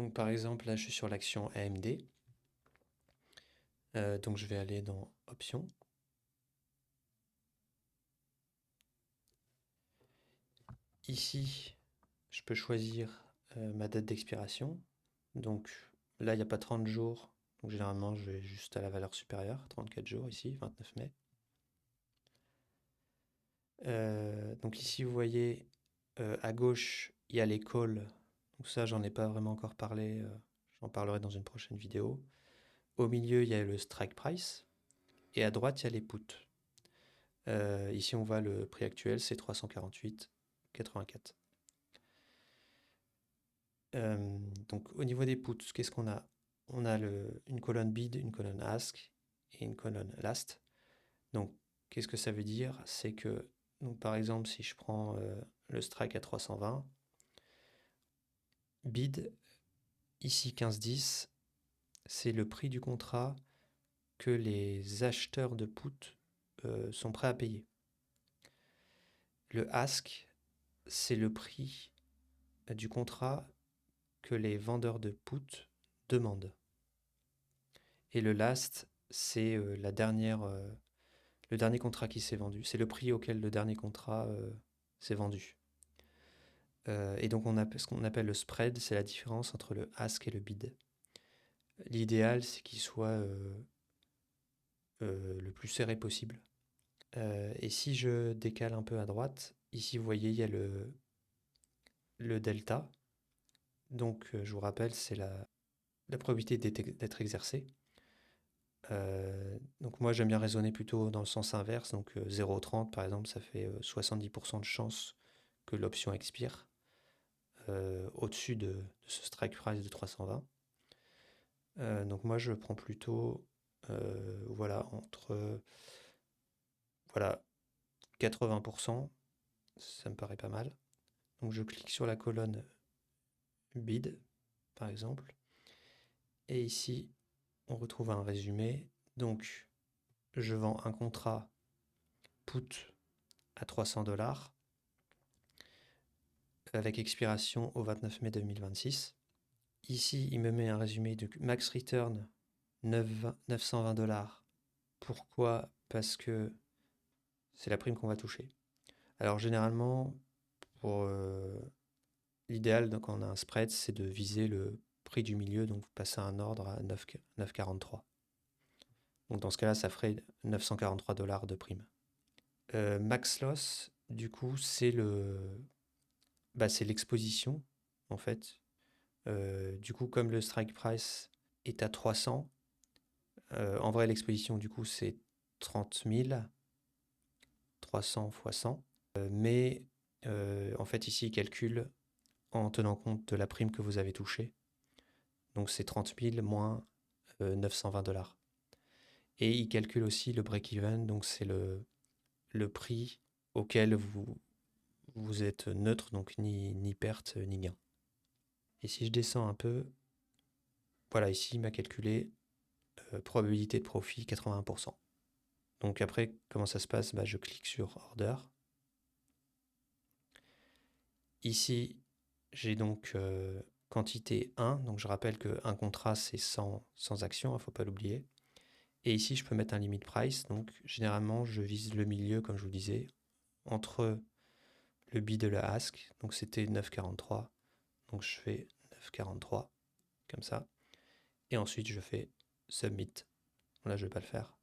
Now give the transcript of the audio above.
Donc par exemple, là je suis sur l'action AMD. Donc je vais aller dans Options. Ici, je peux choisir ma date d'expiration. Donc là, il n'y a pas 30 jours. Donc généralement, je vais juste à la valeur supérieure, 34 jours ici, 29 mai. Donc ici, vous voyez, à gauche, il y a les calls. Donc ça, j'en ai pas vraiment encore parlé. J'en parlerai dans une prochaine vidéo. Au milieu, il y a le strike price. Et à droite, il y a les puts. Ici, on voit le prix actuel, c'est 348,84. Donc au niveau des puts, qu'est-ce qu'on a? On a une colonne bid, une colonne ask et une colonne last. Donc qu'est-ce que ça veut dire? C'est que, donc, par exemple, si je prends le strike à 320, bid, ici 15,10, c'est le prix du contrat que les acheteurs de put sont prêts à payer. Le ask, c'est le prix du contrat que les vendeurs de put demandent. Et le last, c'est le dernier contrat qui s'est vendu. C'est le prix auquel le dernier contrat s'est vendu. Et donc ce qu'on appelle le spread, c'est la différence entre le ask et le bid. L'idéal, c'est qu'il soit le plus serré possible. Et si je décale un peu à droite, ici vous voyez, il y a le delta. Donc je vous rappelle, c'est la probabilité d'être exercée. Donc moi j'aime bien raisonner plutôt dans le sens inverse, donc 0,30 par exemple, ça fait 70% de chance que l'option expire au-dessus de ce strike price de 320. Donc moi je prends plutôt voilà, entre voilà, 80%, ça me paraît pas mal. Donc je clique sur la colonne bid par exemple, et ici on retrouve un résumé. Donc je vends un contrat put à 300$ avec expiration au 29 mai 2026. Ici, il me met un résumé de max return 920$. Pourquoi? Parce que c'est la prime qu'on va toucher. Alors généralement, pour l'idéal, quand on a un spread, c'est de viser le prix du milieu, donc vous passez un ordre à 9,43. Donc dans ce cas-là, ça ferait 943$ de prime. Max loss, du coup, c'est c'est l'exposition, en fait. Du coup, comme le strike price est à 300, en vrai, l'exposition, du coup, c'est 30 000, 300 fois 100. Mais en fait, ici, il calcule en tenant compte de la prime que vous avez touchée. Donc, c'est 30 000 moins 920$. Et il calcule aussi le break-even, donc c'est le prix auquel vous êtes neutre, donc ni perte ni gain. Et si je descends un peu, voilà, ici, il m'a calculé probabilité de profit 80%. Donc après, comment ça se passe? Je clique sur Order. Ici, j'ai donc quantité 1. Donc je rappelle qu'un contrat, c'est 100 actions, il ne faut pas l'oublier. Et ici, je peux mettre un limit price. Donc généralement, je vise le milieu, comme je vous disais, entre le bid et le ask. Donc c'était 9,43. Donc je fais 9,43, comme ça. Et ensuite, je fais Submit. Là, je ne vais pas le faire.